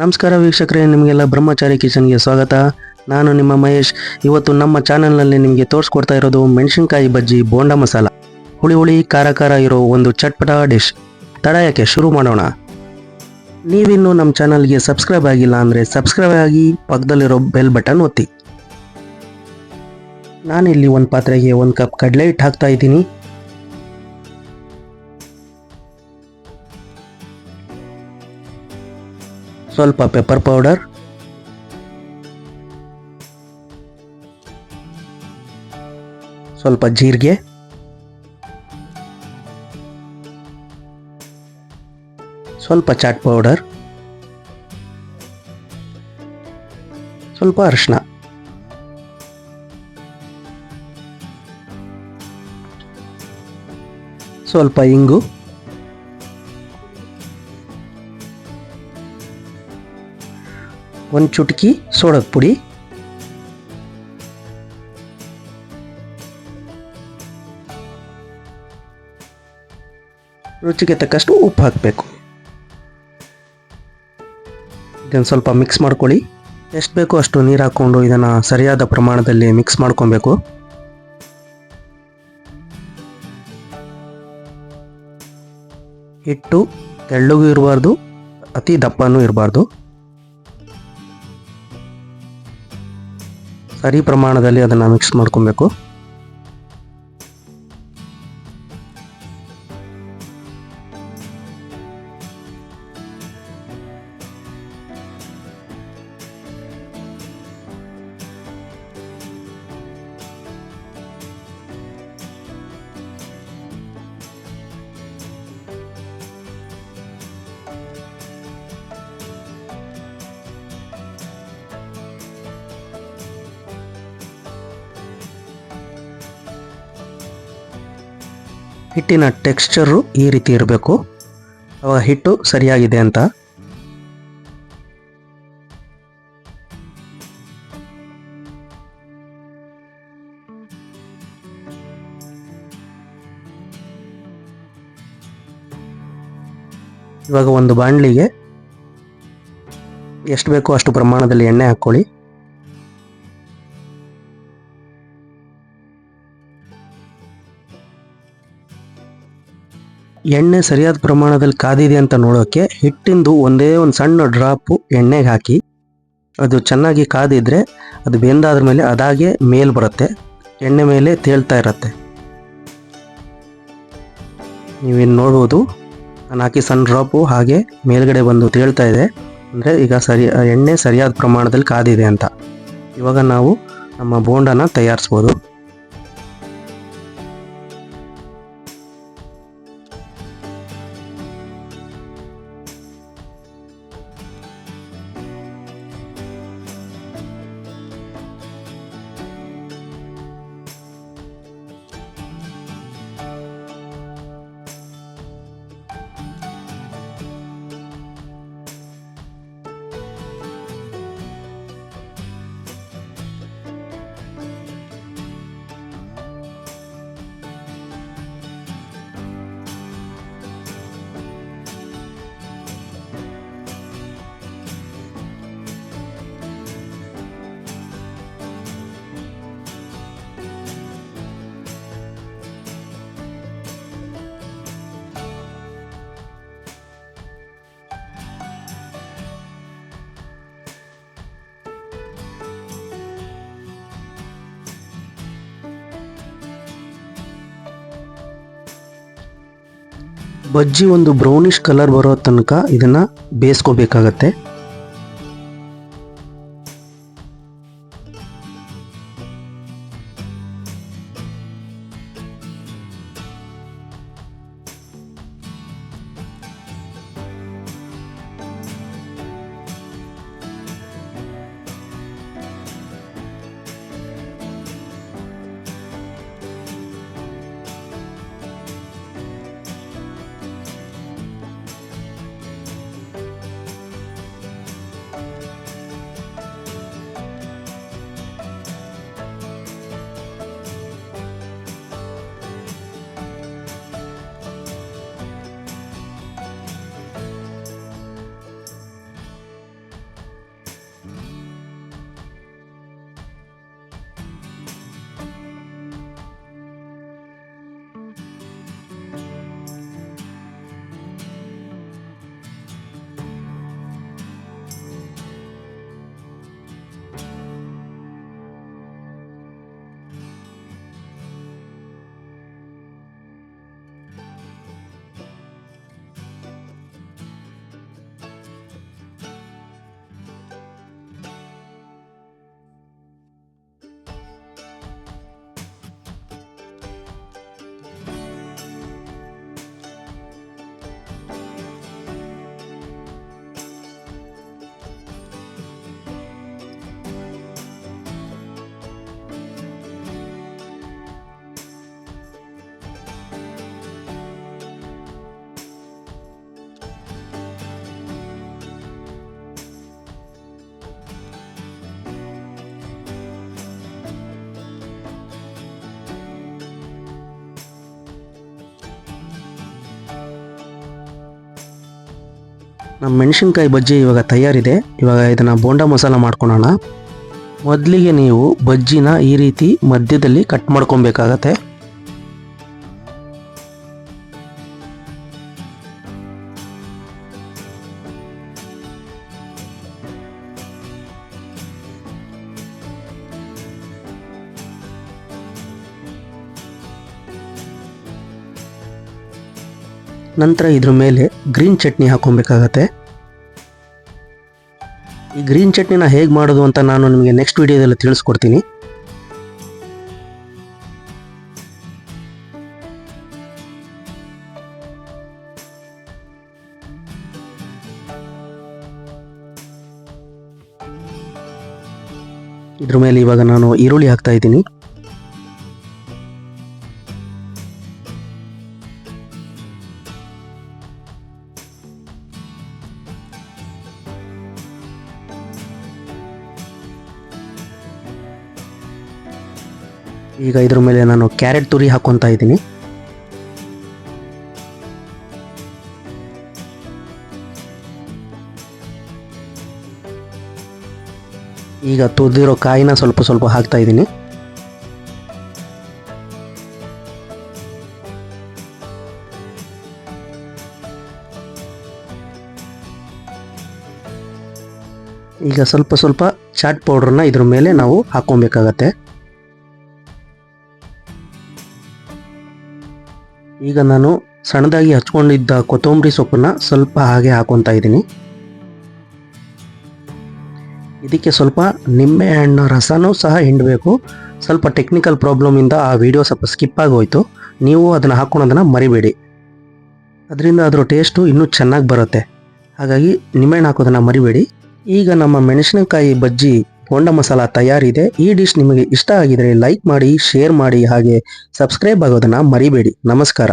ನಮಸ್ಕಾರ ವೀಕ್ಷಕರೇ, ನಿಮಗೆಲ್ಲ ಬ್ರಹ್ಮಚಾರಿ ಕಿಚನ್ಗೆ ಸ್ವಾಗತ. ನಾನು ನಿಮ್ಮ ಮಹೇಶ್. ಇವತ್ತು ನಮ್ಮ ಚಾನಲ್ನಲ್ಲಿ ನಿಮಗೆ ತೋರಿಸ್ಕೊಡ್ತಾ ಇರೋದು ಮೆಣಸಿನ್ಕಾಯಿ ಬಜ್ಜಿ ಬೋಂಡ ಮಸಾಲ. ಹುಳಿ ಹುಳಿ ಖಾರ ಖಾರ ಇರೋ ಒಂದು ಚಟ್ಪಟ ಡಿಶ್. ತಡ ಯಾಕೆ, ಶುರು ಮಾಡೋಣ. ನೀವಿನ್ನೂ ನಮ್ಮ ಚಾನಲ್ಗೆ ಸಬ್ಸ್ಕ್ರೈಬ್ ಆಗಿಲ್ಲ ಅಂದರೆ ಸಬ್ಸ್ಕ್ರೈಬ್ ಆಗಿ, ಪಕ್ಕದಲ್ಲಿರೋ ಬೆಲ್ ಬಟನ್ ಒತ್ತಿ. ನಾನಿಲ್ಲಿ ಒಂದು ಪಾತ್ರೆಗೆ 1 ಕಪ್ ಕಡಲೆ ಹಿಟ್ಟು ಹಾಕ್ತಾ ಇದ್ದೀನಿ. ಸ್ವಲ್ಪ ಪೆಪ್ಪರ್ ಪೌಡರ್, ಸ್ವಲ್ಪ ಜೀರಿಗೆ, ಸ್ವಲ್ಪ ಚಾಟ್ ಪೌಡರ್, ಸ್ವಲ್ಪ ಅರಿಶಿನ, ಸ್ವಲ್ಪ ಇಂಗು, ಒಂದು ಚುಟುಕಿ ಸೋಡದ ಪುಡಿ, ರುಚಿಗೆ ತಕ್ಕಷ್ಟು ಉಪ್ಪು ಹಾಕಬೇಕು. ಇದನ್ನು ಸ್ವಲ್ಪ ಮಿಕ್ಸ್ ಮಾಡ್ಕೊಳ್ಳಿ. ಎಷ್ಟು ಬೇಕೋ ಅಷ್ಟು ನೀರು ಹಾಕ್ಕೊಂಡು ಇದನ್ನು ಸರಿಯಾದ ಪ್ರಮಾಣದಲ್ಲಿ ಮಿಕ್ಸ್ ಮಾಡ್ಕೊಬೇಕು. ಹಿಟ್ಟು ತೆಳ್ಳಗೂ ಇರಬಾರ್ದು, ಅತಿ ದಪ್ಪನೂ ಇರಬಾರ್ದು. ಸರಿ ಪ್ರಮಾಣದಲ್ಲಿ ಅದನ್ನು ಮಿಕ್ಸ್ ಮಾಡ್ಕೊಬೇಕು. ಹಿಟ್ಟಿನ ಟೆಕ್ಸ್ಚರು ಈ ರೀತಿ ಇರಬೇಕು, ಅವಾಗ ಹಿಟ್ಟು ಸರಿಯಾಗಿದೆ ಅಂತ. ಇವಾಗ ಒಂದು ಬಾಣಲಿಗೆ ಎಷ್ಟು ಬೇಕೋ ಅಷ್ಟು ಪ್ರಮಾಣದಲ್ಲಿ ಎಣ್ಣೆ ಹಾಕ್ಕೊಳ್ಳಿ. ಎಣ್ಣೆ ಸರಿಯಾದ ಪ್ರಮಾಣದಲ್ಲಿ ಕಾದಿದೆ ಅಂತ ನೋಡೋಕ್ಕೆ ಹಿಟ್ಟಿಂದು ಒಂದೇ ಒಂದು ಸಣ್ಣ ಡ್ರಾಪು ಎಣ್ಣೆಗೆ ಹಾಕಿ, ಅದು ಚೆನ್ನಾಗಿ ಕಾದಿದ್ರೆ ಅದು ಬೆಂದಾದ್ರ ಮೇಲೆ ಅದಾಗೆ ಮೇಲ್ ಬರುತ್ತೆ, ಎಣ್ಣೆ ಮೇಲೆ ತೇಳ್ತಾ ಇರತ್ತೆ. ನೀವೇನು ನೋಡ್ಬೋದು, ನಾನು ಹಾಕಿ ಸಣ್ಣ ಡ್ರಾಪು ಹಾಗೆ ಮೇಲ್ಗಡೆ ಬಂದು ತೇಳ್ತಾ ಇದೆ, ಅಂದರೆ ಈಗ ಎಣ್ಣೆ ಸರಿಯಾದ ಪ್ರಮಾಣದಲ್ಲಿ ಕಾದಿದೆ ಅಂತ. ಇವಾಗ ನಾವು ನಮ್ಮ ಬೋಂಡನ ತಯಾರಿಸ್ಬೋದು. ಬಜ್ಜಿ ಒಂದು ಬ್ರೌನಿಷ್ ಕಲರ್ ಬರೋ ತನಕ ಇದನ್ನು ಬೇಯಿಸ್ಕೋಬೇಕಾಗತ್ತೆ. ನಮ್ಮ ಮೆಣಸಿನ್ಕಾಯಿ ಬಜ್ಜಿ ಇವಾಗ ತಯಾರಿದೆ. ಇವಾಗ ಇದನ್ನು ಬೋಂಡ ಮಸಾಲ ಮಾಡ್ಕೊಳ್ಳೋಣ. ಮೊದಲಿಗೆ ನೀವು ಬಜ್ಜಿನ ಈ ರೀತಿ ಮಧ್ಯದಲ್ಲಿ ಕಟ್ ಮಾಡ್ಕೊಬೇಕಾಗತ್ತೆ. ನಂತರ ಇದ್ರ ಮೇಲೆ ಗ್ರೀನ್ ಚಟ್ನಿ ಹಾಕೊಬೇಕಾಗತ್ತೆ. ಈ ಗ್ರೀನ್ ಚಟ್ನಿನ ಹೇಗೆ ಮಾಡೋದು ಅಂತ ನಾನು ನಿಮಗೆ ನೆಕ್ಸ್ಟ್ ವಿಡಿಯೋದಲ್ಲಿ ತಿಳಿಸ್ಕೊಡ್ತೀನಿ. ಇದ್ರ ಮೇಲೆ ಇವಾಗ ನಾನು ಈರುಳ್ಳಿ ಹಾಕ್ತಾ ಇದ್ದೀನಿ. ಈಗ ಇದ್ರ ಮೇಲೆ ನಾನು ಕ್ಯಾರೆಟ್ ತುರಿ ಹಾಕೊತಾ ಇದ್ದೀನಿ. ಈಗ ತುರಿದಿರೋ ಕಾಯಿನ ಸ್ವಲ್ಪ ಸ್ವಲ್ಪ ಹಾಕ್ತಾ ಇದ್ದೀನಿ. ಈಗ ಸ್ವಲ್ಪ ಸ್ವಲ್ಪ ಚಾಟ್ ಪೌಡರ್ನ ಇದ್ರ ಮೇಲೆ ನಾವು ಹಾಕೊಬೇಕಾಗತ್ತೆ. ಈಗ ನಾನು ಸಣ್ಣದಾಗಿ ಹಚ್ಕೊಂಡಿದ್ದ ಕೊತ್ತಂಬರಿ ಸೊಪ್ಪನ್ನ ಸ್ವಲ್ಪ ಹಾಗೆ ಹಾಕೊತಾ ಇದ್ದೀನಿ. ಇದಕ್ಕೆ ಸ್ವಲ್ಪ ನಿಂಬೆ ಹಣ್ಣು ರಸನೂ ಸಹ ಹಿಂಡಬೇಕು. ಸ್ವಲ್ಪ ಟೆಕ್ನಿಕಲ್ ಪ್ರಾಬ್ಲಮಿಂದ ಆ ವಿಡಿಯೋ ಸ್ವಲ್ಪ ಸ್ಕಿಪ್ ಆಗೋಯ್ತು. ನೀವು ಅದನ್ನು ಹಾಕ್ಕೊಳೋದನ್ನು ಮರಿಬೇಡಿ, ಅದರಿಂದ ಅದರ ಟೇಸ್ಟು ಇನ್ನೂ ಚೆನ್ನಾಗಿ ಬರುತ್ತೆ. ಹಾಗಾಗಿ ನಿಂಬೆಹಣ್ಣು ಹಾಕೋದನ್ನು ಮರಿಬೇಡಿ. ಈಗ ನಮ್ಮ ಮೆಣಸಿನಕಾಯಿ ಬಜ್ಜಿ ಬೋಂಡ ಮಸಾಲ ತಯಾರಿದೆ. ಈ ಡಿಶ್ ನಿಮಗೆ ಇಷ್ಟ ಆಗಿದರೆ ಲೈಕ್ ಮಾಡಿ, ಶೇರ್ ಮಾಡಿ, ಹಾಗೆ ಸಬ್ಸ್ಕ್ರೈಬ್ ಆಗೋದನ್ನು ಮರಿಬೇಡಿ. ನಮಸ್ಕಾರ.